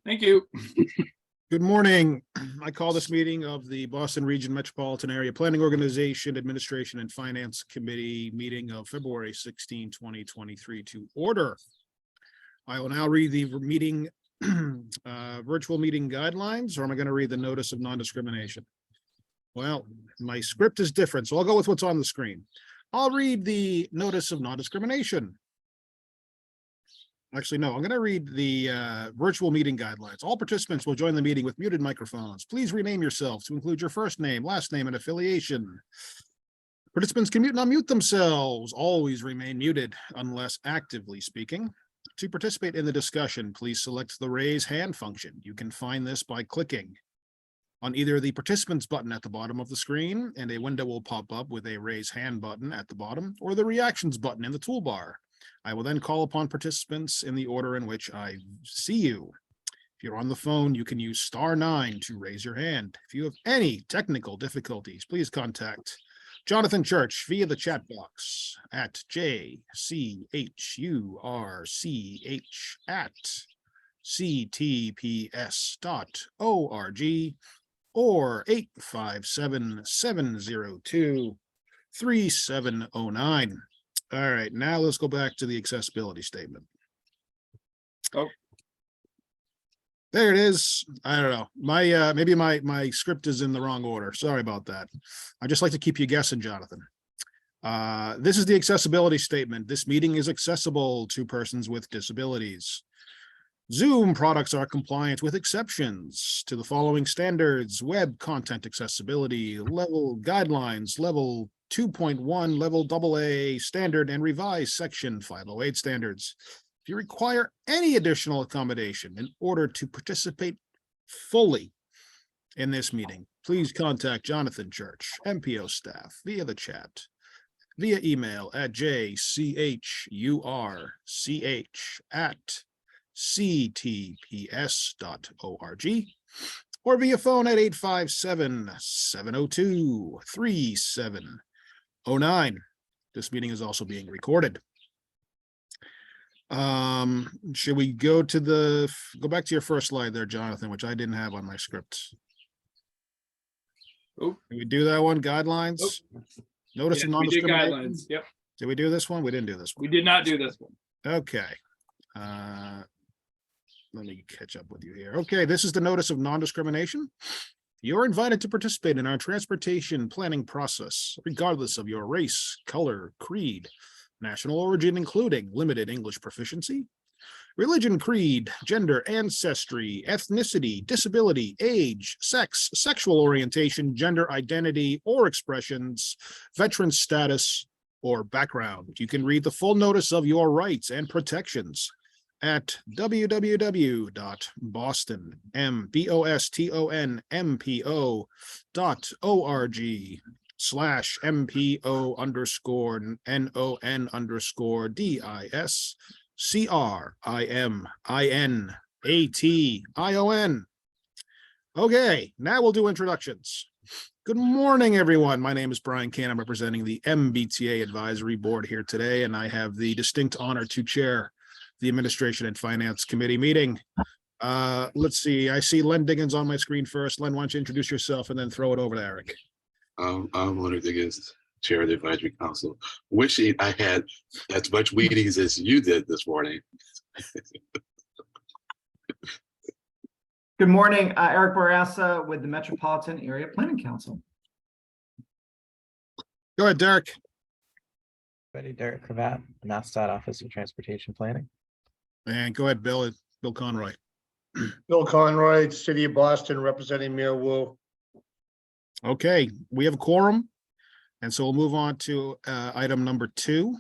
Thank you. Good morning. I call this meeting of the Boston Region Metropolitan Area Planning Organization Administration and Finance Committee meeting of February 16, 2023 to order. I will now read the meeting virtual meeting guidelines, or am I going to read the notice of non-discrimination? Well, my script is different, so I'll go with what's on the screen. I'll read the notice of non-discrimination. Actually, no, I'm going to read the virtual meeting guidelines. All participants will join the meeting with muted microphones. Please rename yourself to include your first name, last name, and affiliation. Participants can mute and unmute themselves. Always remain muted unless actively speaking. To participate in the discussion, please select the raise hand function. You can find this by clicking on either the participants button at the bottom of the screen, and a window will pop up with a raise hand button at the bottom, or the reactions button in the toolbar. I will then call upon participants in the order in which I see you. If you're on the phone, you can use *9 to raise your hand. If you have any technical difficulties, please contact Jonathan Church via the chat box at jchurch@ctps.org or 857-702-3709. All right, now let's go back to the accessibility statement. Oh, there it is. I don't know. Maybe my script is in the wrong order. Sorry about that. I just like to keep you guessing, Jonathan. This is the accessibility statement. This meeting is accessible to persons with disabilities. Zoom products are compliant with exceptions to the following standards: web content accessibility, level guidelines, level 2.1, level AA standard, and revised section 508 standards. If you require any additional accommodation in order to participate fully in this meeting, please contact Jonathan Church, MPO staff, via the chat, via email at jchurch@ctps.org, or via phone at 857-702-3709. This meeting is also being recorded. Should we go back to your first slide there, Jonathan, which I didn't have on my script? Oh, Did we do that one? Guidelines? oh. Notice Yes, of we did non-discrimination? guidelines. Yep, Did we do this one? We didn't do this we one. did not do this one. Okay. Let me catch up with you here. Okay, this is the notice of non-discrimination. You're invited to participate in our transportation planning process, regardless of your race, color, creed, national origin, including limited English proficiency, religion, creed, gender, ancestry, ethnicity, disability, age, sex, sexual orientation, gender identity or expressions, veteran status, or background. You can read the full notice of your rights and protections at www.boston.org/MPO_NON_DISCRIMATION. Okay, now we'll do introductions. Good morning, everyone. My name is Brian Kane. I'm representing the MBTA Advisory Board here today, and I have the distinct honor to chair the Administration and Finance Committee meeting. Let's see. I see Len Diggins on my screen first. Len, why don't you introduce yourself and then throw it over to Eric? I'm Leonard Diggins, Chair of the Advisory Council. Wishing I had as much meetings as you did this morning. Good morning, Eric Barassa with the Metropolitan Area Planning Council. Go ahead, Derek. Derek Cravat, NASDOT Office of Transportation Planning. And go ahead, Bill Conroy. Bill Conroy, City of Boston, representing Mayor Wu. Okay, we have a quorum. And so we'll move on to item number 2,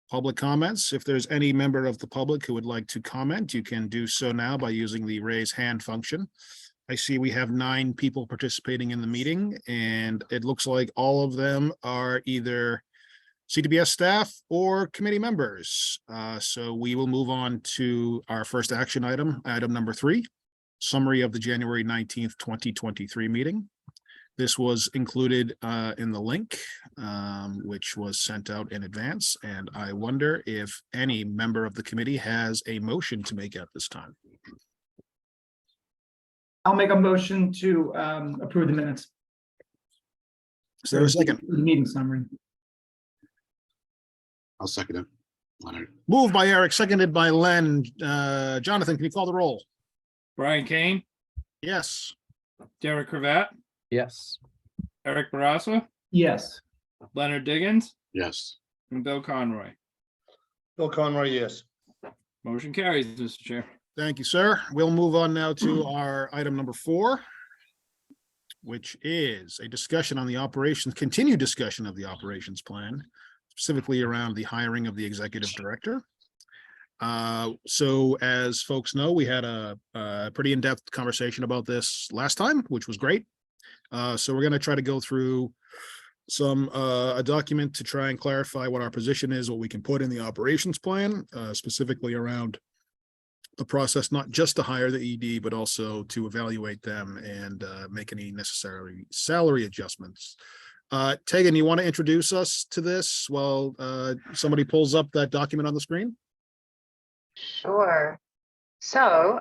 public comments. If there's any member of the public who would like to comment, you can do so now by using the raise hand function. I see we have 9 people participating in the meeting, and it looks like all of them are either CTPS staff or committee members. So we will move on to our first action item, item number 3, summary of the January 19th, 2023 meeting. This was included in the link, which was sent out in advance, and I wonder if any member of the committee has a motion to make at this time. I'll make a motion to approve the minutes. Is there a second? The meeting summary. I'll second it. Leonard, Moved by Eric, seconded by Len. Jonathan, can you call the roll? Brian Kane, Yes. Derek Cravat, Yes. Eric Barassa, Yes. Leonard Diggins, yes. and Bill Conroy. Bill Conroy, yes. Motion carries, Mr. Chair. Thank you, sir. We'll move on now to our item number 4, which is a discussion on the operations, continued discussion of the operations plan, specifically around the hiring of the executive director. So as folks know, we had a pretty in-depth conversation about this last time, which was great. So we're going to try to go through a document to try and clarify what our position is, what we can put in the operations plan, specifically around the process, not just to hire the ED, but also to evaluate them and make any necessary salary adjustments. Tegan, you want to introduce us to this while somebody pulls up that document on the screen? Sure. So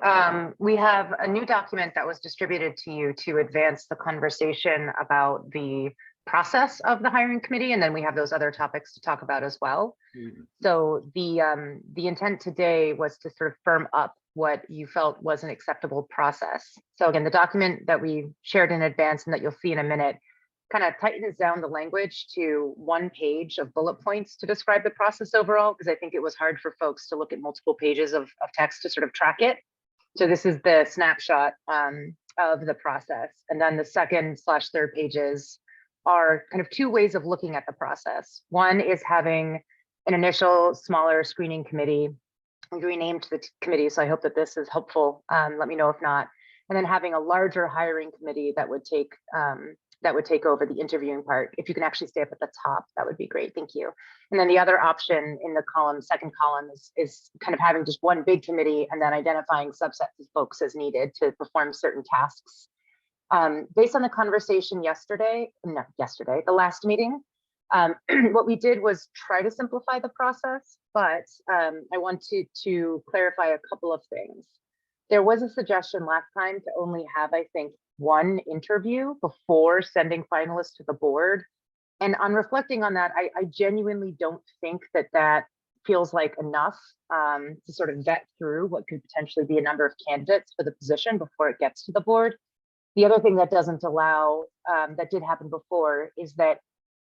we have a new document that was distributed to you to advance the conversation about the process of the hiring committee, and then we have those other topics to talk about as well. So the intent today was to sort of firm up what you felt was an acceptable process. So again, the document that we shared in advance and that you'll see in a minute kind of tightens down the language to 1 page of bullet points to describe the process overall, because I think it was hard for folks to look at multiple pages of text to sort of track it. So this is the snapshot of the process. And then the second/third pages are kind of 2 ways of looking at the process. One is having an initial smaller screening committee. We renamed the committee, so I hope that this is helpful. Let me know if not. And then having a larger hiring committee that would take over the interviewing part. If you can actually stay up at the top, that would be great. Thank you. And then the other option in the second column is kind of having just one big committee and then identifying subsets of folks as needed to perform certain tasks. Based on the conversation the last meeting, what we did was try to simplify the process, but I wanted to clarify a couple of things. There was a suggestion last time to only have, I think, 1 interview before sending finalists to the board. And on reflecting on that, I genuinely don't think that feels like enough to sort of vet through what could potentially be a number of candidates for the position before it gets to the board. The other thing that doesn't allow, that did happen before, is that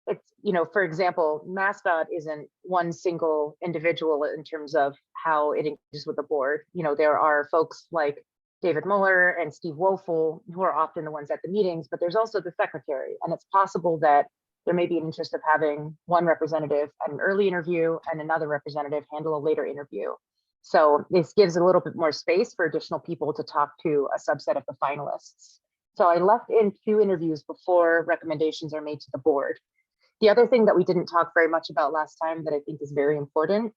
it's, for example, MassDOT isn't one single individual in terms of how it engages with the board. There are folks like David Mueller and Steve Woelfel, who are often the ones at the meetings, but there's also the secretary. And it's possible that there may be an interest of having one representative at an early interview and another representative handle a later interview. So this gives a little bit more space for additional people to talk to a subset of the finalists. So I left in 2 interviews before recommendations are made to the board. The other thing that we didn't talk very much about last time that I think is very important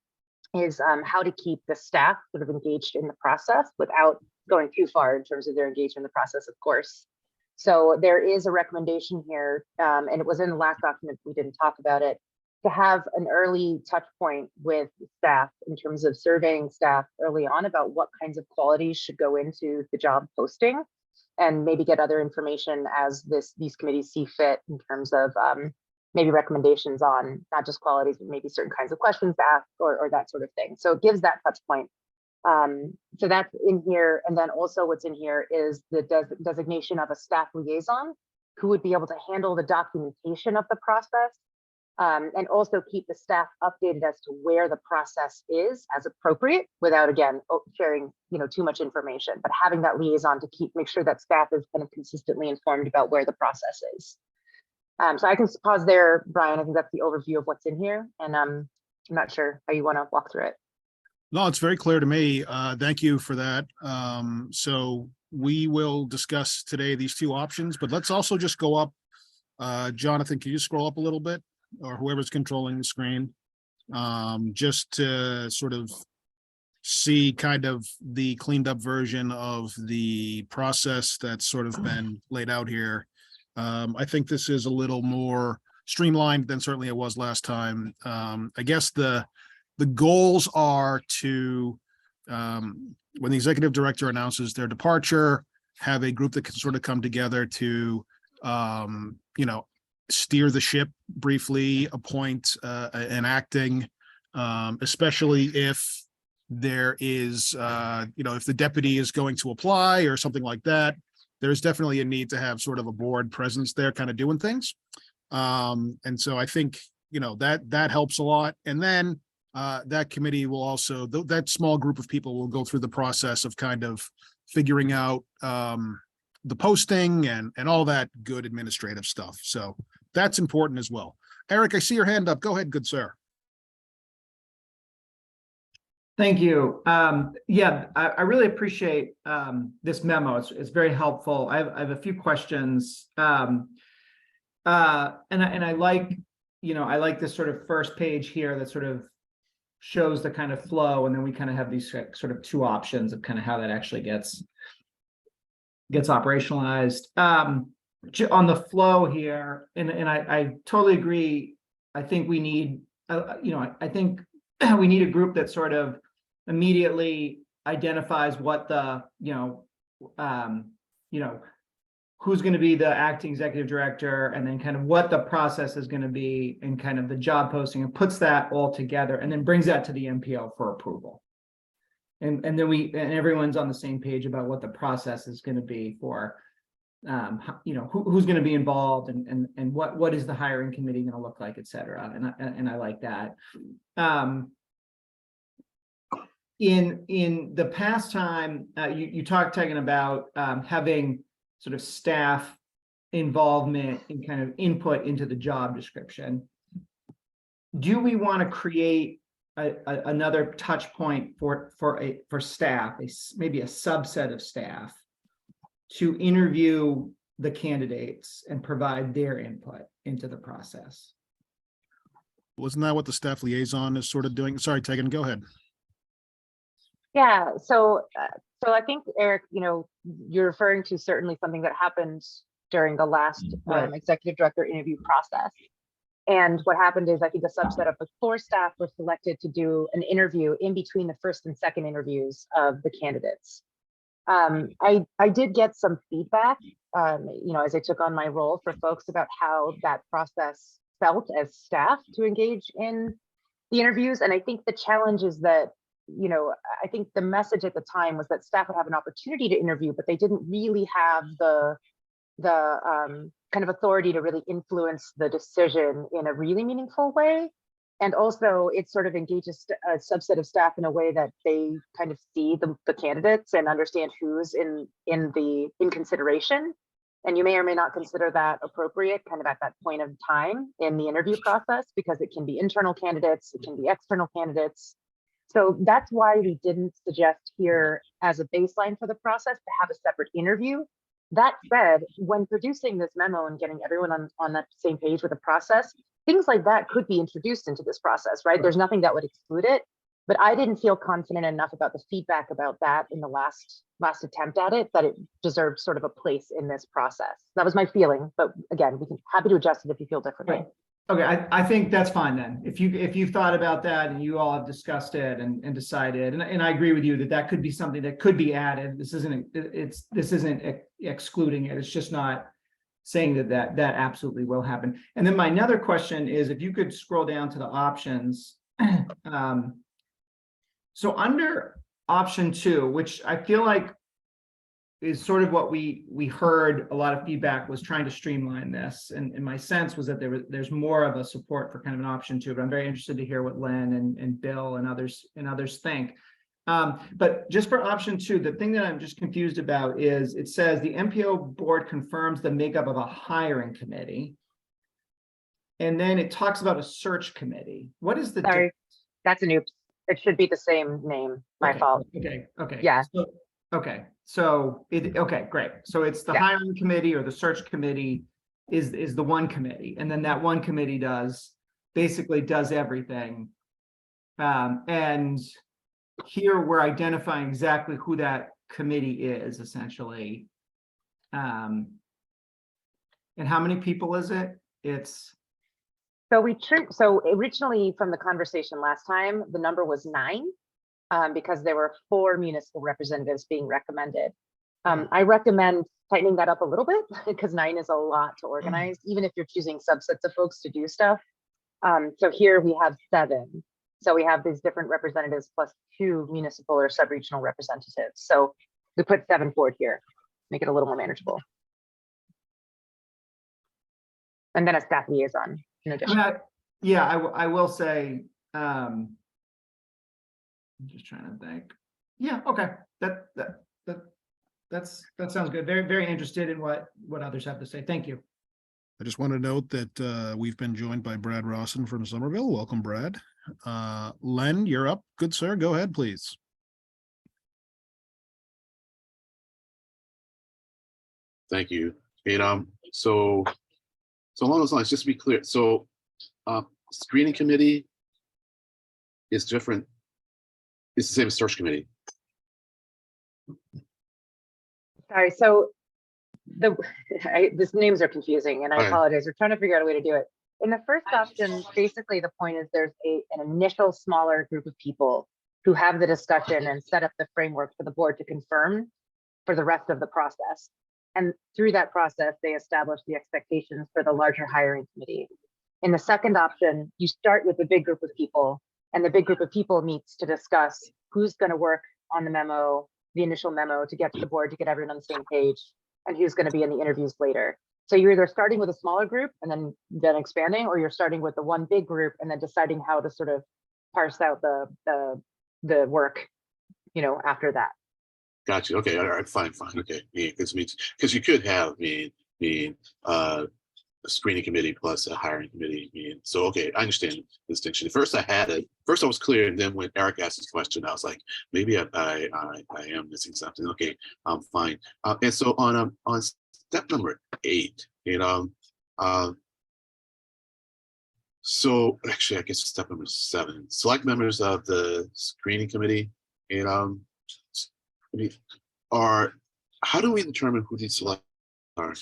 is how to keep the staff sort of engaged in the process without going too far in terms of their engagement in the process, of course. So there is a recommendation here, and it was in the last document, we didn't talk about it, to have an early touch point with staff in terms of surveying staff early on about what kinds of qualities should go into the job posting, and maybe get other information as these committees see fit in terms of maybe recommendations on not just qualities, but maybe certain kinds of questions to ask or that sort of thing. So it gives that touch point. So that's in here. And then also what's in here is the designation of a staff liaison who would be able to handle the documentation of the process and also keep the staff updated as to where the process is as appropriate without, again, sharing too much information, but having that liaison to make sure that staff is kind of consistently informed about where the process is. So I can pause there, Brian. I think that's the overview of what's in here. And I'm not sure how you want to walk through it. No, it's very clear to me. Thank you for that. So we will discuss today these 2 options, but let's also just go up. Jonathan, can you scroll up a little bit, or whoever's controlling the screen, just to sort of see kind of the cleaned up version of the process that's sort of been laid out here. I think this is a little more streamlined than certainly it was last time. I guess the goals are to, when the executive director announces their departure, have a group that can sort of come together to, you know, steer the ship briefly, appoint an acting, especially if there is, you know, if the deputy is going to apply or something like that, there's definitely a need to have sort of a board presence there kind of doing things. And so I think, you know, that helps a lot. And then that committee will also, that small group of people will go through the process of kind of figuring out the posting and all that good administrative stuff. So that's important as well. Eric, I see your hand up. Go ahead, good sir. Thank you. Yeah, I really appreciate this memo. It's very helpful. I have a few questions. And I like, you know, I like this sort of first page here that sort of shows the kind of flow, and then we kind of have these sort of two options of kind of how that actually gets operationalized. On the flow here, and I totally agree. I think we need, you know, I think we need a group that sort of immediately identifies what the, you know, who's going to be the acting executive director, and then kind of what the process is going to be, and kind of the job posting, and puts that all together, and then brings that to the MPO for approval. And then everyone's on the same page about what the process is going to be for, you know, who's going to be involved, and what is the hiring committee going to look like, et cetera. And I like that. In the past time, you talked, Tegan, about having sort of staff involvement and kind of input into the job description. Do we want to create another touch point for staff, maybe a subset of staff, to interview the candidates and provide their input into the process? Wasn't that what the staff liaison is sort of doing? Sorry, Tegan, go ahead. Yeah, so I think, Eric, you know, you're referring to certainly something that happened during the last executive director interview process. And what happened is, I think a subset of the core staff were selected to do an interview in between the first and second interviews of the candidates. I did get some feedback, you know, as I took on my role, for folks about how that process felt as staff to engage in the interviews. And I think the challenge is that, you know, I think the message at the time was that staff would have an opportunity to interview, but they didn't really have the kind of authority to really influence the decision in a really meaningful way. And also, it sort of engages a subset of staff in a way that they kind of see the candidates and understand who's in consideration. And you may or may not consider that appropriate kind of at that point of time in the interview process, because it can be internal candidates, it can be external candidates. So that's why we didn't suggest here as a baseline for the process to have a separate interview. That said, when producing this memo and getting everyone on that same page with the process, things like that could be introduced into this process, right? There's nothing that would exclude it, but I didn't feel confident enough about the feedback about that in the last attempt at it, that it deserved sort of a place in this process. That was my feeling, but again, we can happy to adjust it if you feel differently. Right. Okay, I think that's fine then. If you've thought about that and you all have discussed it and decided, and I agree with you that could be something that could be added. This isn't excluding it. It's just not saying that absolutely will happen. And then my another question is, if you could scroll down to the options. So under option 2, which I feel like is sort of what we heard a lot of feedback was trying to streamline this. And my sense was that there's more of a support for kind of an option 2, but I'm very interested to hear what Len and Bill and others think. But just for option 2, the thing that I'm just confused about is it says the MPO board confirms the makeup of a hiring committee. And then it talks about a search committee. What is the Sorry, that's an oops. It should be the same name. My fault. Okay. Yeah. Okay, great. So it's the hiring committee or the search committee is the one committee, and then that one committee basically does everything. And here we're identifying exactly who that committee is essentially. And how many people is it? So originally from the conversation last time, the number was 9. Because there were 4 municipal representatives being recommended. I recommend tightening that up a little bit because 9 is a lot to organize, even if you're choosing subsets of folks to do stuff. So here we have 7. So we have these different representatives plus 2 municipal or sub-regional representatives. So we put 7 forward here, make it a little more manageable. And then a staff liaison in I addition. mean, yeah, I will say, I'm just trying to think. Yeah, okay, that sounds good. Very, very interested in what others have to say. Thank you. I just want to note that we've been joined by Brad Rawson from Somerville. Welcome, Brad. Len, you're up. Good, sir. Go ahead, please. Thank you. And so along those lines, just to be clear, so screening committee is different. It's the same as search committee. Sorry, so these names are confusing and I Okay. apologize. We're trying to figure out a way to do it. In the first option, basically the point is there's an initial smaller group of people who have the discussion and set up the framework for the board to confirm for the rest of the process. And through that process, they establish the expectations for the larger hiring committee. In the second option, you start with a big group of people and the big group of people meets to discuss who's going to work on the memo, the initial memo to get to the board to get everyone on the same page and who's going to be in the interviews later. So you're either starting with a smaller group and then expanding, or you're starting with the one big group and then deciding how to sort of parse out the work, after that. Gotcha. Okay. All right. Fine. Okay. Yeah, because you could have a screening committee plus a hiring committee. So okay, I understand the distinction. First I was clear, and then when Eric asked this question, I was like, maybe I am missing something. Okay, fine. And so on step number 8, so actually I guess step number 7, select members of the screening committee. And how do we determine who these select are?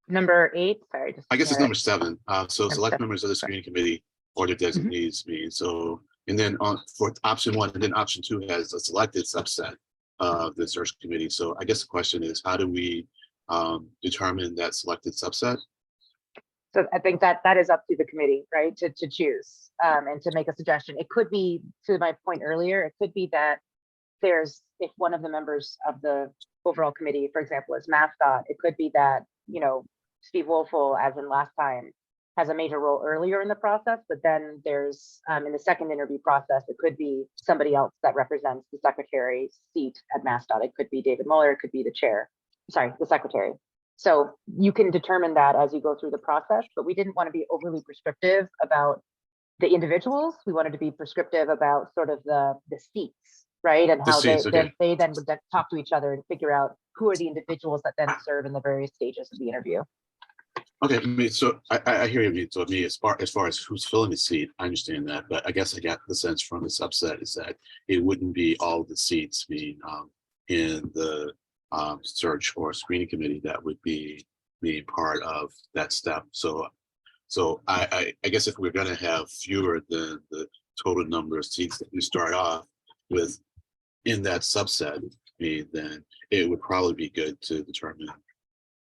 Number 8, sorry. I guess it's Eric. number 7. So select members of the screening committee or their designees. So, and then for option 1, and then option 2 has a selected subset of the search committee. So I guess the question is, how do we determine that selected subset? So I think that is up to the committee, right, to choose and to make a suggestion. It could be, to my point earlier, it could be that if one of the members of the overall committee, for example, is mascot, it could be that, Steve Woelfel, as in last time, has a major role earlier in the process, but then there's, in the second interview process, it could be somebody else that represents the secretary's seat at mascot. It could be David Muller, it could be the secretary. So you can determine that as you go through the process, but we didn't want to be overly prescriptive about the individuals. We wanted to be prescriptive about sort of the seats, right? And The how seats, okay. they then would talk to each other and figure out who are the individuals that then serve in the various stages of the interview. Okay, so I hear you. So as far as who's filling the seat, I understand that, but I guess I got the sense from the subset is that it wouldn't be all the seats being in the search or screening committee that would be being part of that step. So I guess if we're going to have fewer than the total number of seats that we start off with in that subset, then it would probably be good to determine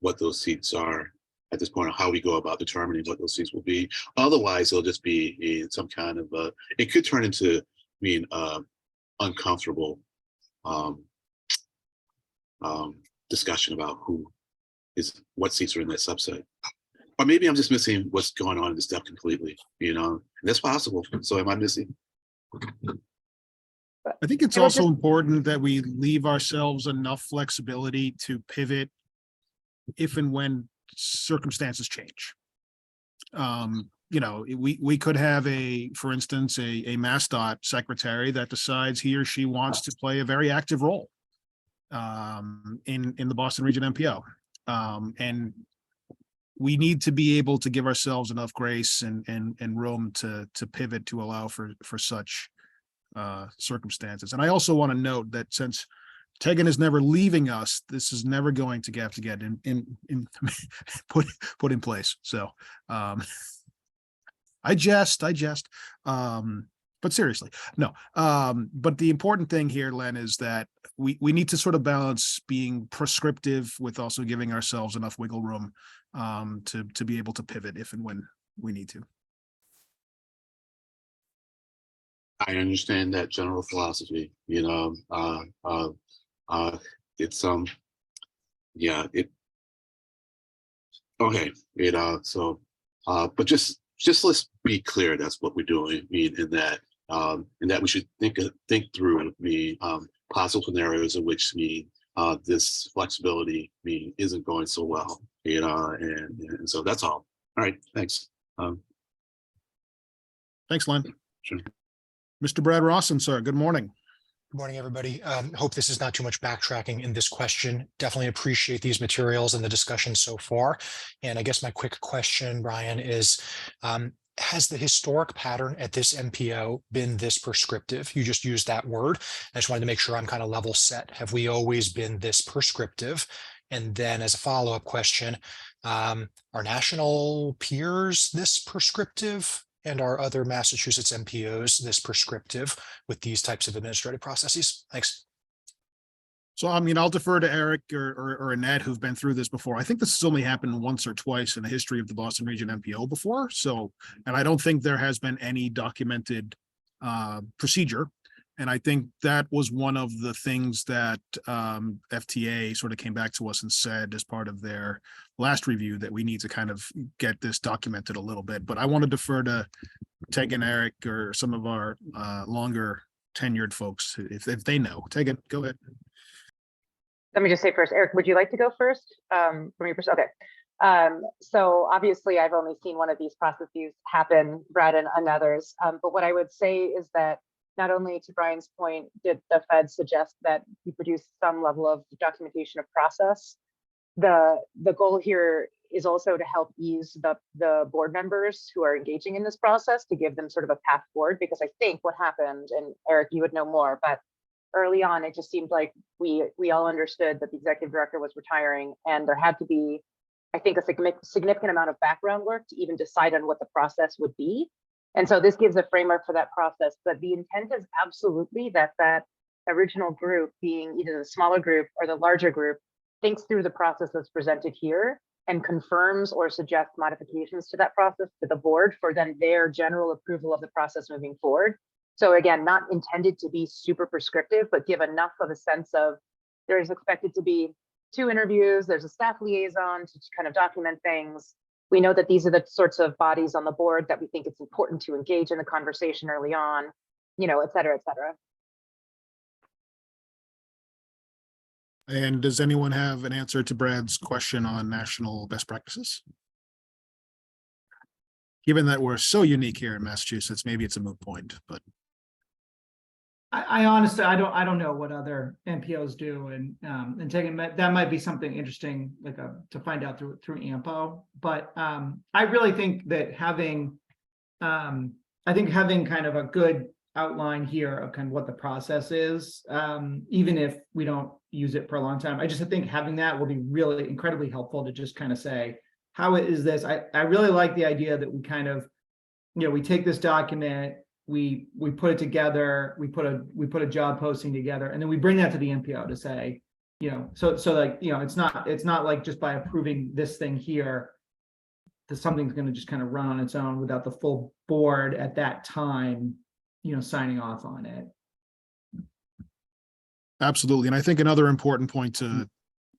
what those seats are at this point, or how we go about determining what those seats will be. Otherwise, it'll just be some kind of it could turn into being uncomfortable discussion about what seats are in that subset. Or maybe I'm just missing what's going on in this step completely, and that's possible. So am I missing? I think it's also important that we leave ourselves enough flexibility to pivot if and when circumstances change. We could have for instance, a mascot secretary that decides he or she wants to play a very active role in the Boston Region MPO. And we need to be able to give ourselves enough grace and room to pivot to allow for such circumstances. And I also want to note that since Tegan is never leaving us, this is never going to have to get in put in place. So I jest. But seriously, no. But the important thing here, Len, is that we need to sort of balance being prescriptive with also giving ourselves enough wiggle room to be able to pivot if and when we need to. I understand that general philosophy, it's, yeah, okay, but just let's be clear, that's what we're doing, I mean, in that we should think through the possible scenarios in which this flexibility isn't going so well, and so that's all. All right, thanks. Thanks, Len. Sure. Mr. Brad Rawson, sir, good morning. Good morning, everybody. Hope this is not too much backtracking in this question. Definitely appreciate these materials and the discussion so far. And I guess my quick question, Brian, is has the historic pattern at this MPO been this prescriptive? You just used that word. I just wanted to make sure I'm kind of level set. Have we always been this prescriptive? And then as a follow-up question, are national peers this prescriptive? And are other Massachusetts MPOs this prescriptive with these types of administrative processes? Thanks. So, I mean, I'll defer to Eric or Annette, who've been through this before. I think this has only happened once or twice in the history of the Boston Region MPO before. So, and I don't think there has been any documented procedure. And I think that was one of the things that FTA sort of came back to us and said as part of their last review, that we need to kind of get this documented a little bit. But I want to defer to Tegan, Eric, or some of our longer tenured folks if they know. Tegan, go ahead. Let me just say first, Eric, would you like to go first from your perspective? Okay. So obviously I've only seen one of these processes happen, Brad and others. But what I would say is that not only, to Brian's point, did the Fed suggest that we produce some level of documentation of process, the goal here is also to help ease the board members who are engaging in this process, to give them sort of a path forward, because I think what happened, and Eric, you would know more, but early on, it just seemed like we all understood that the executive director was retiring, and there had to be, I think, a significant amount of background work to even decide on what the process would be. And so this gives a framework for that process, but the intent is absolutely that original group, being either the smaller group or the larger group, thinks through the process that's presented here and confirms or suggests modifications to that process to the board for then their general approval of the process moving forward. So again, not intended to be super prescriptive, but give enough of a sense of there is expected to be 2 interviews, there's a staff liaison to kind of document things. We know that these are the sorts of bodies on the board that we think it's important to engage in the conversation early on, et cetera, et cetera. And does anyone have an answer to Brad's question on national best practices? Given that we're so unique here in Massachusetts, maybe it's a moot point, but. I honestly, I don't know what other MPOs do, and taking that might be something interesting, like to find out through AMPO. But I really think that having kind of a good outline here of kind of what the process is, even if we don't use it for a long time, I just think having that will be really incredibly helpful to just kind of say, how is this? I really like the idea that we kind of, we take this document, we put it together, we put a job posting together, and then we bring that to the MPO to say, so like, it's not like just by approving this thing here that something's going to just kind of run on its own without the full board at that time, signing off on it. Absolutely. And I think another important point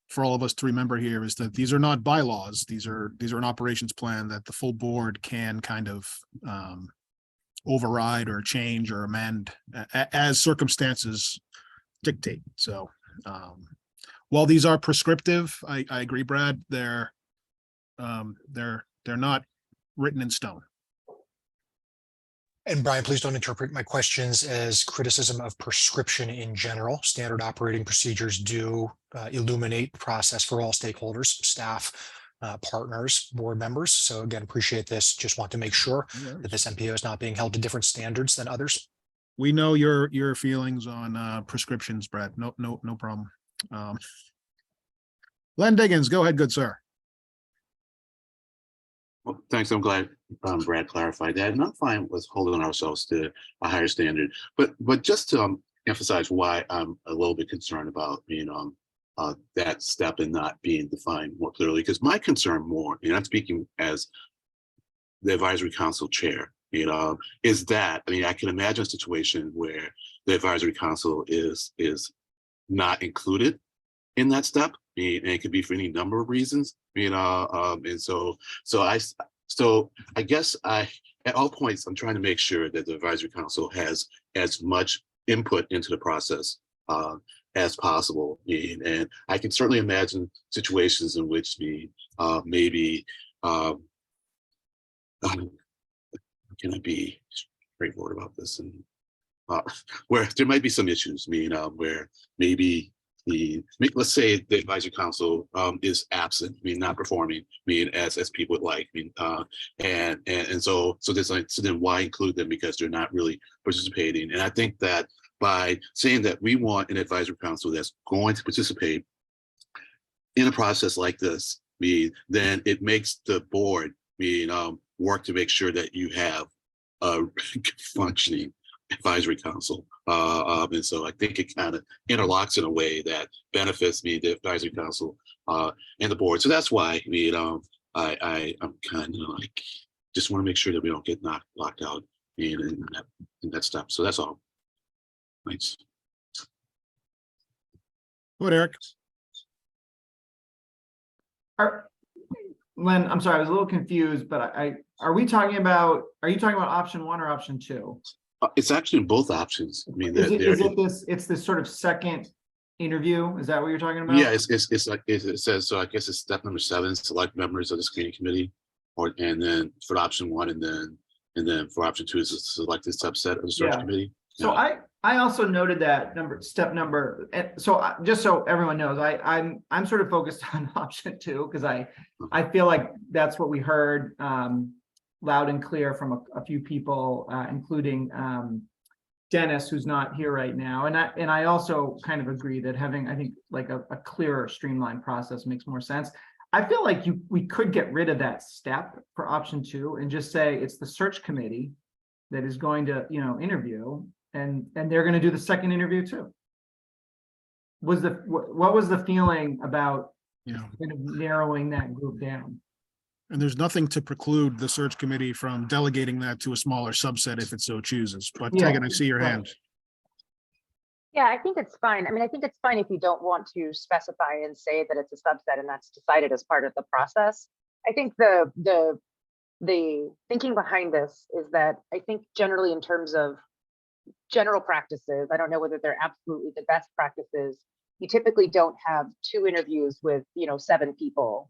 for all of us to remember here is that these are not bylaws. These are an operations plan that the full board can kind of override or change or amend as circumstances dictate. So while these are prescriptive, I agree, Brad, they're not written in stone. And Brian, please don't interpret my questions as criticism of prescription in general. Standard operating procedures do illuminate the process for all stakeholders, staff, partners, board members. So again, appreciate this. Just want to make sure that this MPO is not being held to different standards than others. We know your feelings on prescriptions, Brad. No problem. Len Diggins, go ahead, good sir. Well, thanks. I'm glad Brad clarified that, and I'm fine with holding ourselves to a higher standard. But just to emphasize why I'm a little bit concerned about that step and not being defined more clearly, because my concern more, and I'm speaking as the advisory council chair, is that, I mean, I can imagine a situation where the advisory council is not included in that step. I mean, and it could be for any number of reasons, and so I guess at all points, I'm trying to make sure that the advisory council has as much input into the process as possible. And I can certainly imagine situations in which maybe can I be straightforward about this, and where there might be some issues, where maybe let's say the advisory council is absent, not performing, as people would like, and so there's like, so then why include them, because they're not really participating. And I think that by saying that we want an advisory council that's going to participate in a process like this, then it makes the board work to make sure that you have a functioning advisory council. And so I think it kind of interlocks in a way that benefits the advisory council and the board. So that's why I'm kind of like, just want to make sure that we don't get locked out in that step. So that's all. Thanks. Go ahead, Eric. Len, I'm sorry, I was a little confused, but are you talking about option 1 or option 2? It's actually both options. I mean, it's this sort of second interview? Is that what you're talking about? Yeah, it's like it says. So I guess it's step number 7: select members of the screening committee, and then for option 1, and then for option 2 is to select a subset of the search committee. So I also noted that step number. So just so everyone knows, I'm sort of focused on option 2 because I feel like that's what we heard loud and clear from a few people, including Dennis, who's not here right now. And I also kind of agree that having, I think, like a clearer, streamlined process makes more sense. I feel like we could get rid of that step for option 2 and just say it's the search committee that is going to, interview, and they're going to do the second interview too. What was the feeling about kind of narrowing that group down? And there's nothing to preclude the search committee from delegating that to a smaller subset if it so chooses. But Tegan, I see your hand. Yeah, I think it's fine. I mean, I think it's fine if you don't want to specify and say that it's a subset and that's decided as part of the process. I think the thinking behind this is that I think generally in terms of general practices, I don't know whether they're absolutely the best practices. You typically don't have 2 interviews with 7 people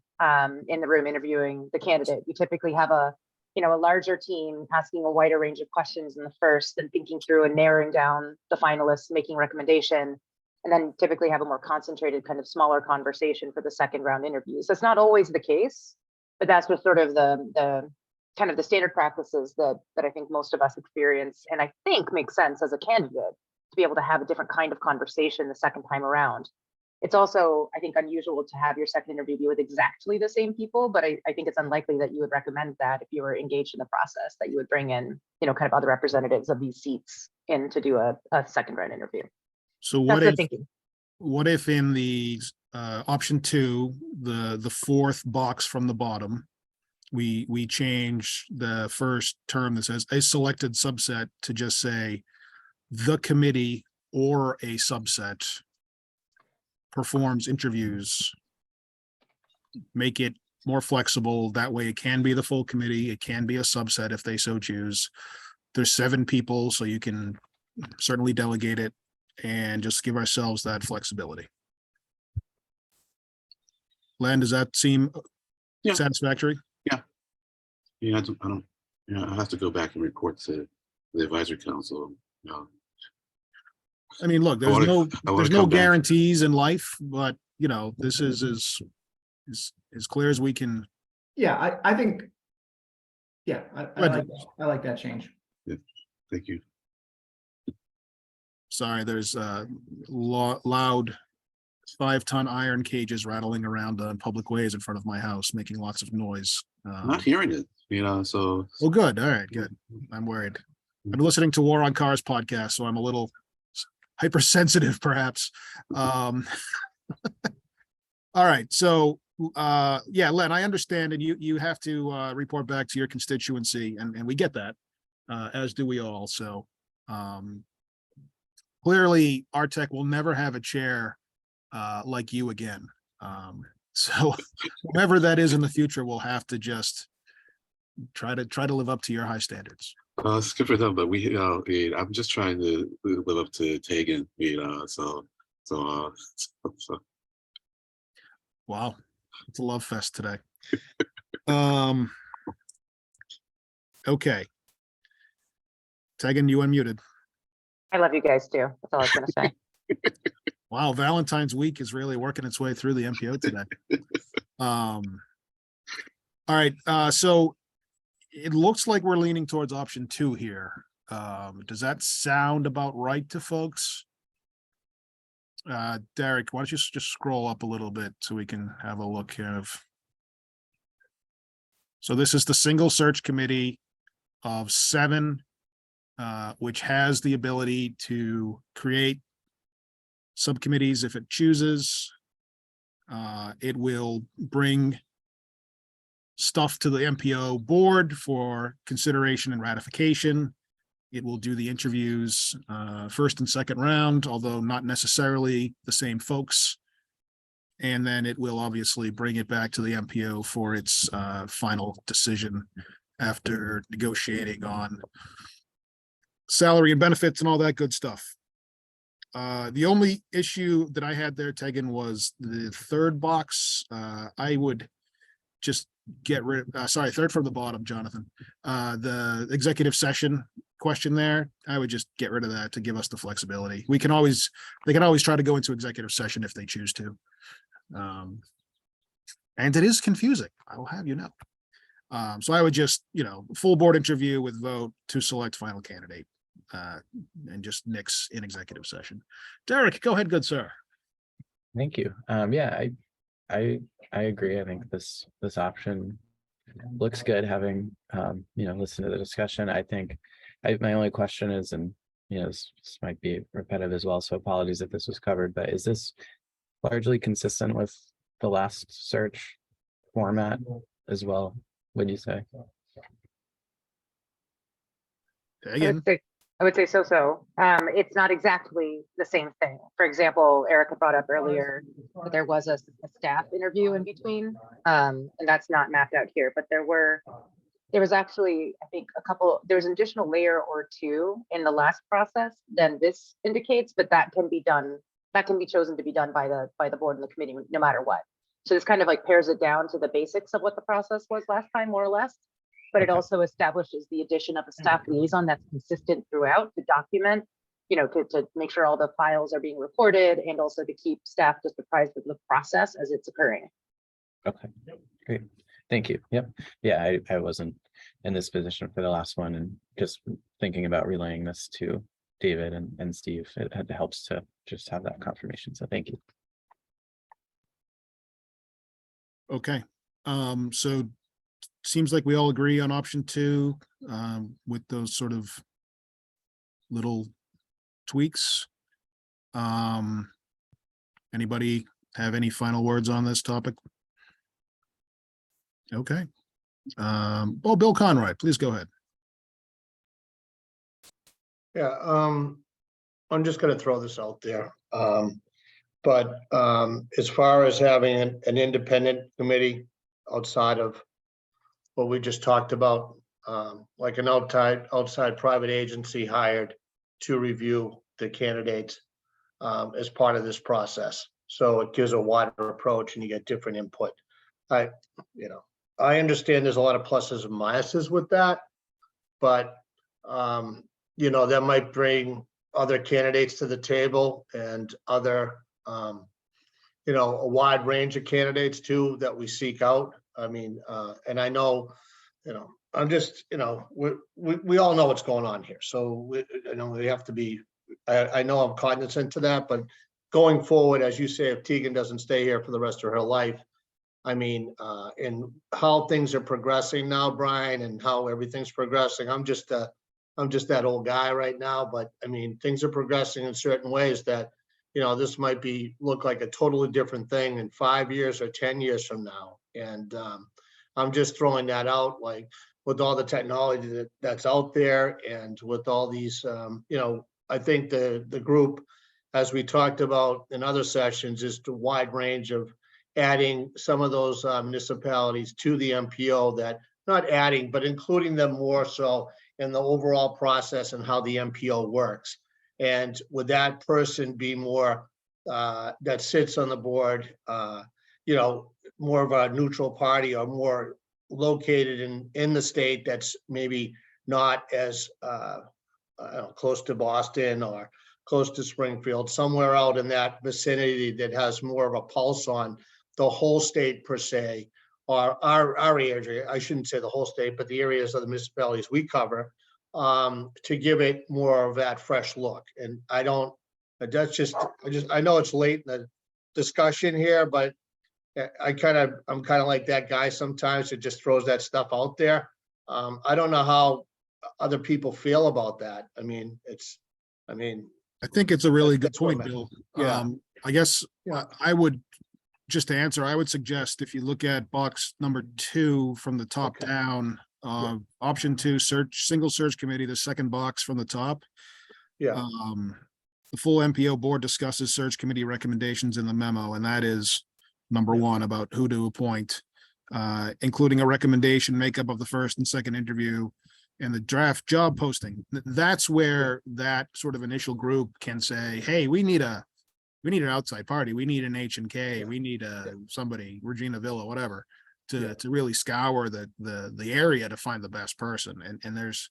in the room interviewing the candidate. You typically have a larger team asking a wider range of questions in the first, and thinking through and narrowing down the finalists, making recommendation, and then typically have a more concentrated kind of smaller conversation for the second round interviews. That's not always the case, but that's what sort of the kind of the standard practices that I think most of us experience, and I think makes sense as a candidate to be able to have a different kind of conversation the second time around. It's also, I think, unusual to have your second interview be with exactly the same people, but I think it's unlikely that you would recommend that if you were engaged in the process, that you would bring in, kind of other representatives of these seats in to do a second round interview. So what if in the option 2, the 4th box from the bottom, we change the first term that says a selected subset to just say the committee or a subset performs interviews, make it more flexible. That way it can be the full committee, it can be a subset if they so choose. There's 7 people, so you can certainly delegate it, and just give ourselves that flexibility. Len, does that seem satisfactory? Yeah, I don't. I have to go back and report to the advisory council. I mean, look, there's no guarantees in life, but this is as clear as we can. Yeah, I think. Yeah, I like that change. Yeah, thank you. Sorry, there's loud 5-ton iron cages rattling around on public ways in front of my house, making lots of noise. I'm not hearing it, so. Oh, good. All right, good. I'm worried. I'm listening to War on Cars podcast, so I'm a little hypersensitive, perhaps. All right, so yeah, Len, I understand, and you have to report back to your constituency, and we get that, as do we all. So clearly, Artec will never have a chair like you again. So whoever that is in the future will have to just try to live up to your high standards. It's good for them, but I'm just trying to live up to Tegan, so. Wow, it's a love fest today. Okay. Tegan, you unmuted. I love you guys too. That's all I was gonna say. Wow, Valentine's week is really working its way through the MPO today. All right, so it looks like we're leaning towards option 2 here. Does that sound about right to folks? Derek, why don't you just scroll up a little bit so we can have a look here of. So this is the single search committee of 7, which has the ability to create subcommittees if it chooses. It will bring stuff to the MPO board for consideration and ratification. It will do the interviews, first and second round, although not necessarily the same folks. And then it will obviously bring it back to the MPO for its final decision after negotiating on salary and benefits and all that good stuff. The only issue that I had there, Tegan, was the third box. I would just get rid, sorry, third from the bottom, Jonathan. The executive session question there, I would just get rid of that to give us the flexibility. They can always try to go into executive session if they choose to. And it is confusing, I will have you know. So I would just, full board interview with vote to select final candidate. And just nix in executive session. Derek, go ahead, good sir. Thank you. Yeah, I agree. I think this option looks good, having listened to the discussion. I think my only question is, and this might be repetitive as well, so apologies if this was covered, but is this largely consistent with the last search format as well, would you say? Again, I would say so. It's not exactly the same thing. For example, Erica brought up earlier that there was a staff interview in between, and that's not mapped out here, but there was actually, I think, there was an additional layer or 2 in the last process than this indicates, but that can be chosen to be done by the board and the committee no matter what. So this kind of like pares it down to the basics of what the process was last time, more or less. But it also establishes the addition of a staff liaison that's consistent throughout to document, to make sure all the files are being reported and also to keep staff just apprised of the process as it's occurring. Okay, great. Thank you. Yep. Yeah, I wasn't in this position for the last one, and just thinking about relaying this to David and Steve, it helps to just have that confirmation. So thank you. okay. So seems like we all agree on option 2 with those sort of little tweaks. Anybody have any final words on this topic? Okay. Bill Conroy, please go ahead. Yeah, I'm just gonna throw this out there. But as far as having an independent committee outside of what we just talked about, like an outside private agency hired to review the candidates as part of this process. So it gives a wider approach and you get different input. I understand there's a lot of pluses and minuses with that, but that might bring other candidates to the table and other, a wide range of candidates too that we seek out. I mean, and I know, I'm just, we all know what's going on here. So, we have to be, I know I'm cognizant to that, but going forward, as you say, if Tegan doesn't stay here for the rest of her life, I mean, and how things are progressing now, Brian, and how everything's progressing. I'm just that old guy right now, but I mean, things are progressing in certain ways that, you know, this might look like a totally different thing in 5 years or 10 years from now. And I'm just throwing that out, like with all the technology that's out there and with all these, you know, I think the group, as we talked about in other sessions, is the wide range of adding some of those municipalities to the MPO, that not adding, but including them more so in the overall process and how the MPO works. And would that person be more that sits on the board, you know, more of a neutral party or more located in the state that's maybe not as I don't know, close to Boston or close to Springfield, somewhere out in that vicinity that has more of a pulse on the whole state per se, or our area. I shouldn't say the whole state, but the areas of the municipalities we cover, to give it more of that fresh look. And I know it's late in the discussion here, but I'm kind of like that guy sometimes that just throws that stuff out there. I don't know how other people feel about that. I think it's a really good That's what point, I meant. Bill. Yeah. I guess Yeah. I would, just to answer, I would suggest if you look at box number 2 from the top Okay. down, option 2, single search committee, the second box from the top. Yeah, The full MPO board discusses search committee recommendations in the memo, and that is number 1 about who to appoint, including a recommendation makeup of the first and second interview and the draft job posting. That's where that sort of initial group can say, hey, we need an outside party. We need an H&K. We need somebody, Regina Villa, whatever, to really scour the area to find the best person. And there's,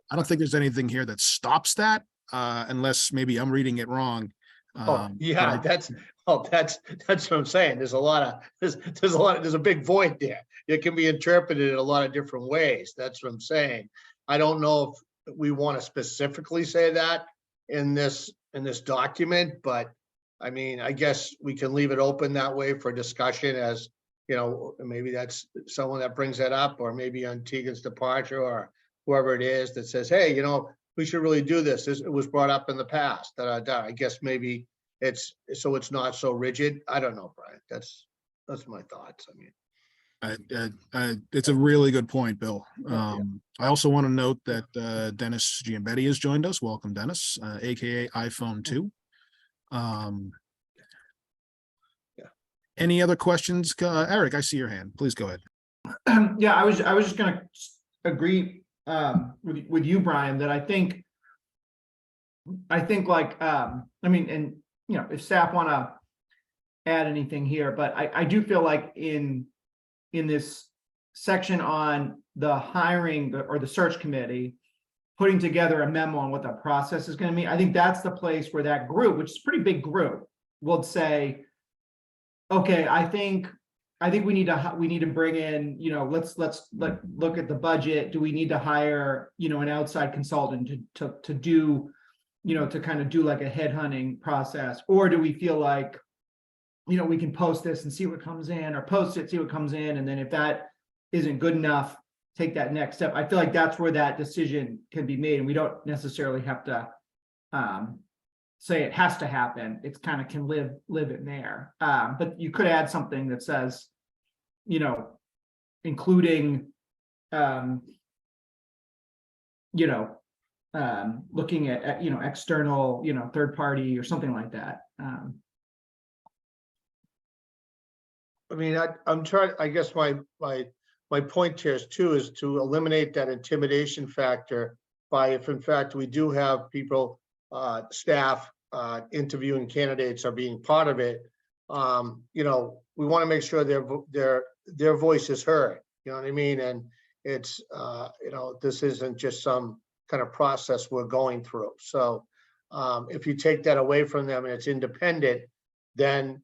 I don't think there's anything here that stops that, unless maybe I'm reading it wrong. that's what I'm saying. There's a big void there. It can be interpreted in a lot of different ways. That's what I'm saying. I don't know if we want to specifically say that in this document, but I mean, I guess we can leave it open that way for discussion, as you know, maybe that's someone that brings that up, or maybe on Tegan's departure or whoever it is that says, hey, you know, we should really do this. It was brought up in the past. I guess maybe it's not so rigid. I don't know, Brian. That's my thoughts. I mean, it's a really good point, Bill. Yeah. I also want to note that Dennis Giambetti has joined us. Welcome, Dennis, aka iPhone 2. Any other questions? Eric, I see your hand. Please go ahead. Yeah, I was just gonna agree with you, Brian, that I think like I mean, and you know, if staff want to add anything here, but I do feel like in this section on the hiring or the search committee, putting together a memo on what the process is going to be, I think that's the place where that group, which is a pretty big group, will say, okay, I think we need to bring in, you know, let's look at the budget. Do we need to hire, you know, an outside consultant to do, you know, to kind of do like a headhunting process? Or do we feel like, you know, we can post this and see what comes in, or post it, see what comes in, and then if that isn't good enough, take that next step. I feel like that's where that decision can be made, and we don't necessarily have to say it has to happen. It's kind of can live in there. But you could add something that says, you know, including you know, looking at you know, external, you know, third party or something like that. I mean, I'm trying, I guess my point here is to eliminate that intimidation factor by, if in fact we do have people, staff, interviewing candidates or being part of it, you know, we want to make sure their voice is heard, you know what I mean? And it's, you know, this isn't just some kind of process we're going through. So if you take that away from them and it's independent, then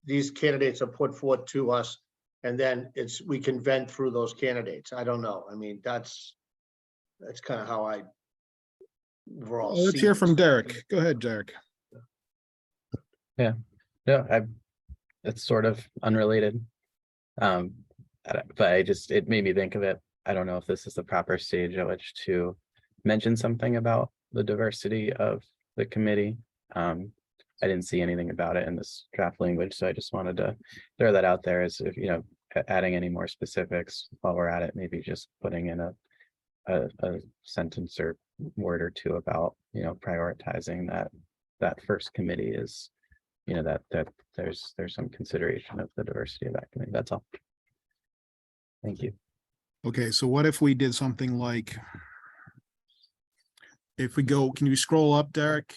these candidates are put forth to us, and then we can vent through those candidates. I don't know. I mean, that's kind of how I overall Let's see hear it. from Derek. Go ahead, Derek. No, it's sort of unrelated. But it made me think of it. I don't know if this is the proper stage at which to mention something about the diversity of the committee. I didn't see anything about it in this draft language, so I just wanted to throw that out there as if, adding any more specifics while we're at it, maybe just putting in a sentence or word or two about, prioritizing that first committee is, that there's some consideration of the diversity of that committee. That's all. Thank you. Okay, so what if we did something like, if we go, can you scroll up, Derek?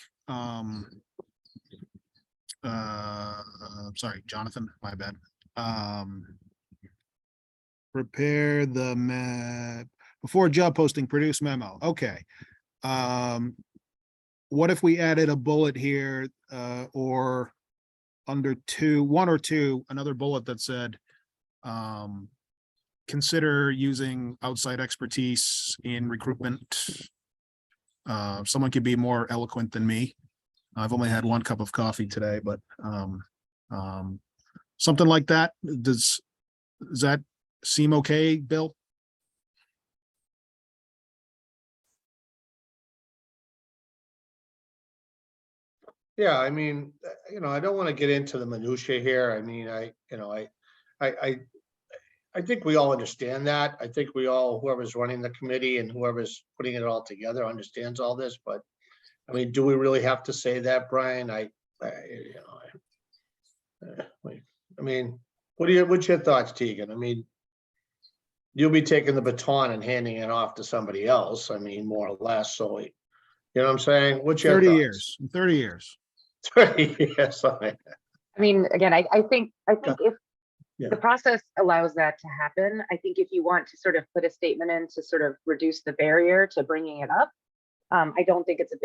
Sorry, Jonathan, my bad. Prepare the map before job posting, produce memo. Okay. What if we added a bullet here, or under 1 or 2, another bullet that said, consider using outside expertise in recruitment. Someone could be more eloquent than me. I've only had 1 cup of coffee today, but something like that. Does that seem okay, Bill? Yeah, I mean, I don't want to get into the minutia here. I mean, I think we all understand that. I think we all, whoever's running the committee and whoever's putting it all together understands all this, but I mean, do we really have to say that, Brian? I mean, what's your thoughts, Tegan? I mean, you'll be taking the baton and handing it off to somebody else. I mean, more or less. So, you know what I'm saying? What's your 30 thoughts? years, 30 years. 30 years. I mean, again, I think if Yeah. the process allows that to happen, I think if you want to sort of put a statement in to sort of reduce the barrier to bringing it up, I don't think it's a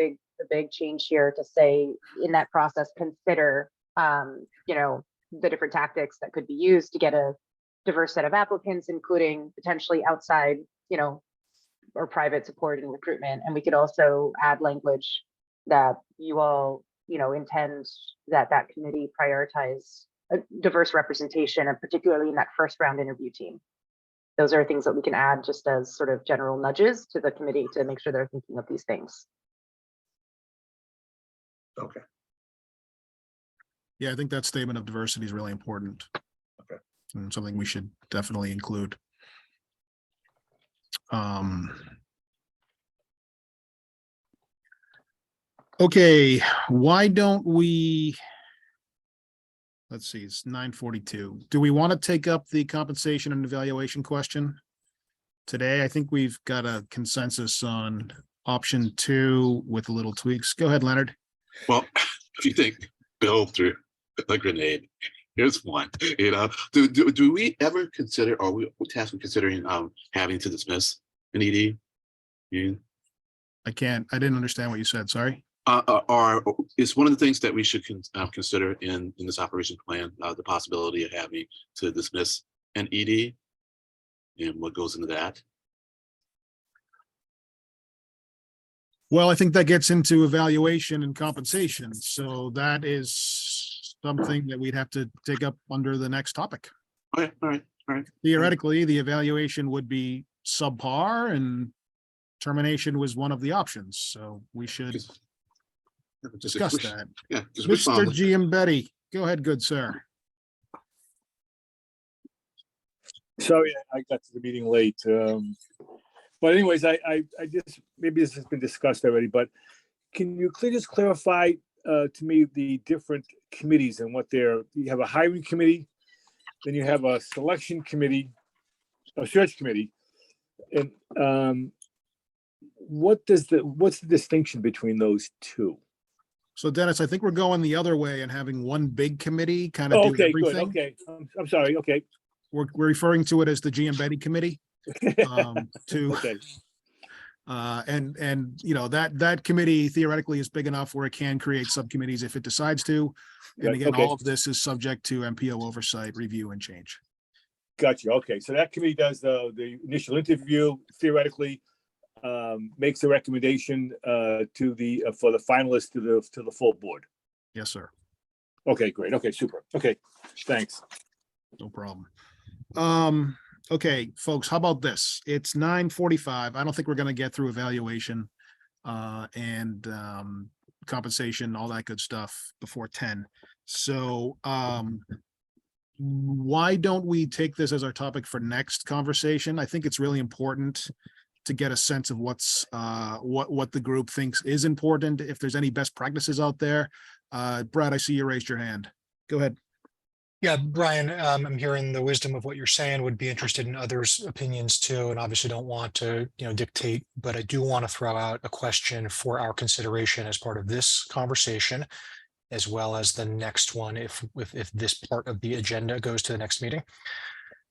big change here to say in that process, consider, the different tactics that could be used to get a diverse set of applicants, including potentially outside, or private support and recruitment. And we could also add language that you all, intend that committee prioritize a diverse representation, and particularly in that first round interview team. Those are things that we can add just as sort of general nudges to the committee to make sure they're thinking of these things. Okay. Yeah, I think that statement of diversity is really important. Okay. And something we should definitely include. Okay, why don't we? Let's see, it's 9:42. Do we want to take up the compensation and evaluation question today? I think we've got a consensus on option 2 with little tweaks. Go ahead, Leonard. Well, if you think Bill threw a grenade, here's one. Do we ever consider, or we tasked with considering having to dismiss an ED? I didn't understand what you said. Sorry. Or is one of the things that we should consider in this operation plan, the possibility of having to dismiss an ED, and what goes into that? Well, I think that gets into evaluation and compensation. So that is something that we'd have to take up under the next topic. Okay, all right. Theoretically, the evaluation would be subpar and termination was one of the options. So we should discuss that. Yeah, just Mr. respond. Giambetti, go ahead, good sir. Sorry, I got to the meeting late. But anyways, I just, maybe this has been discussed already, but can you just clarify to me the different committees and what you have a hiring committee, then you have a selection committee, a search committee. And what's the distinction between those two? So Dennis, I think we're going the other way and having one big committee kind of do Okay, good. everything. Okay, I'm sorry. Okay. We're referring to it as the Giambetti Committee. Okay. And that committee theoretically is big enough where it can create subcommittees if it decides to. And Right, again, okay. all of this is subject to MPO oversight, review and change. Gotcha. Okay, so that committee does the initial interview, theoretically, makes a recommendation for the finalists to the full board. Yes, sir. Okay, great. Okay, super. Okay, thanks. No problem. Okay, folks, how about this? It's 9:45. I don't think we're gonna get through evaluation and compensation, all that good stuff before 10. So why don't we take this as our topic for next conversation? I think it's really important to get a sense of what's what the group thinks is important, if there's any best practices out there. Brad, I see you raised your hand. Go ahead. Yeah, Brian, I'm hearing the wisdom of what you're saying, would be interested in others' opinions too, and obviously don't want to, dictate, but I do want to throw out a question for our consideration as part of this conversation, as well as the next one, if this part of the agenda goes to the next meeting.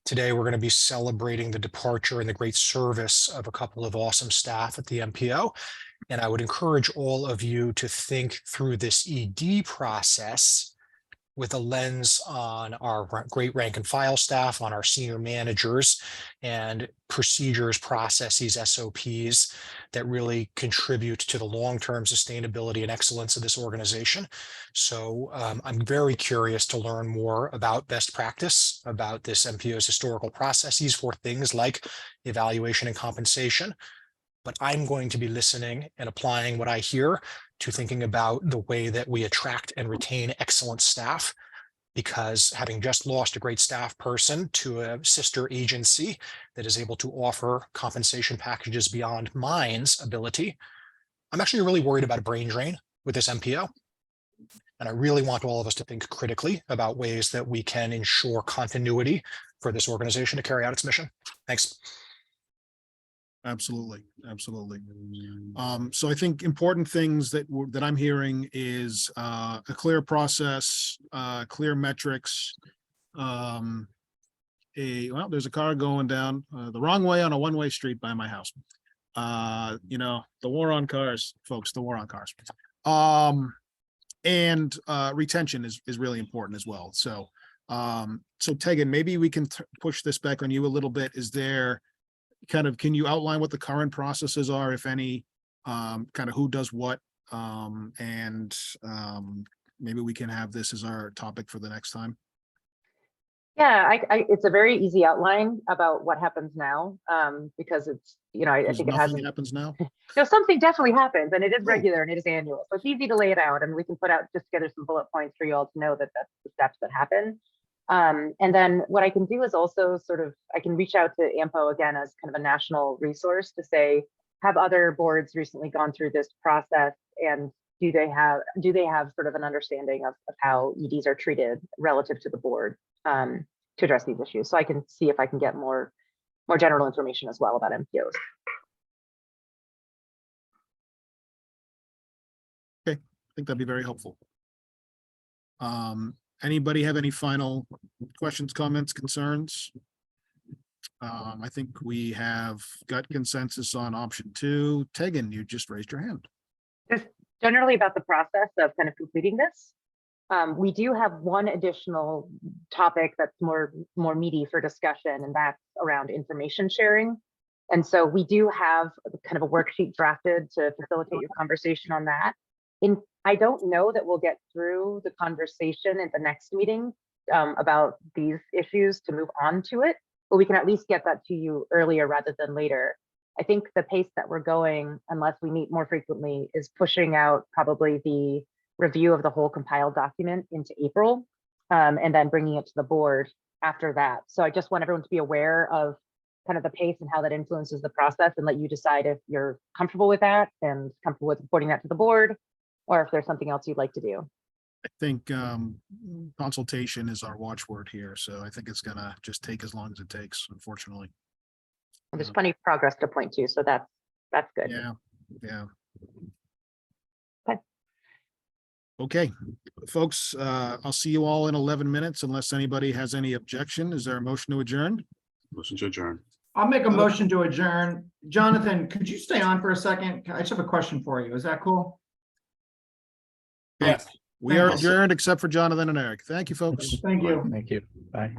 Today, we're going to be celebrating the departure and the great service of a couple of awesome staff at the MPO. And I would encourage all of you to think through this ED process with a lens on our great rank and file staff, on our senior managers, and procedures, processes, SOPs that really contribute to the long-term sustainability and excellence of this organization. So I'm very curious to learn more about best practice, about this MPO's historical processes for things like evaluation and compensation. But I'm going to be listening and applying what I hear to thinking about the way that we attract and retain excellent staff, because having just lost a great staff person to a sister agency that is able to offer compensation packages beyond mine's ability, I'm actually really worried about a brain drain with this MPO. And I really want all of us to think critically about ways that we can ensure continuity for this organization to carry out its mission. Thanks. Absolutely, absolutely. So I think important things that I'm hearing is a clear process, clear metrics. Well, there's a car going down the wrong way on a one-way street by my house. The war on cars, folks, the war on cars. And retention is really important as well. So Tegan, maybe we can push this back on you a little bit. Is there can you outline what the current processes are, if any, kind of who does what, and maybe we can have this as our topic for the next time. Yeah, it's a very easy outline about what happens now, because it's, I think it hasn't. Happens now. No, something definitely happens, and it is Oh. regular and it is annual. So it's easy to lay it out, and we can put out just together some bullet points for you all to know that that's the steps that happen. And then what I can do is also I can reach out to AMPO again as kind of a national resource to say, have other boards recently gone through this process, and do they have sort of an understanding of how EDs are treated relative to the board to address these issues. So I can see if I can get more general information as well about MPOs. Okay, I think that'd be very helpful. Anybody have any final questions, comments, concerns? I think we have got consensus on option 2. Tegan, you just raised your hand. Just generally about the process of kind of completing this. We do have one additional topic that's more meaty for discussion, and that's around information sharing. And so we do have kind of a worksheet drafted to facilitate your conversation on that. I don't know that we'll get through the conversation at the next meeting about these issues to move on to it, but we can at least get that to you earlier rather than later. I think the pace that we're going, unless we meet more frequently, is pushing out probably the review of the whole compiled document into April, and then bringing it to the board after that. So I just want everyone to be aware of kind of the pace and how that influences the process, and let you decide if you're comfortable with that and comfortable with reporting that to the board, or if there's something else you'd like to do. I think consultation is our watchword here, so I think it's gonna just take as long as it takes, unfortunately. Well, there's plenty of progress to point to, so that's good. Yeah. Okay. Okay, folks, I'll see you all in 11 minutes unless anybody has any objection. Is there a motion to adjourn? Motion to adjourn. I'll make a motion to adjourn. Jonathan, could you stay on for a second? I just have a question for you. Is that cool? Yes. We are Thank you. adjourned except for Jonathan and Eric. Thank you, folks. Thank you. Thank you. Bye.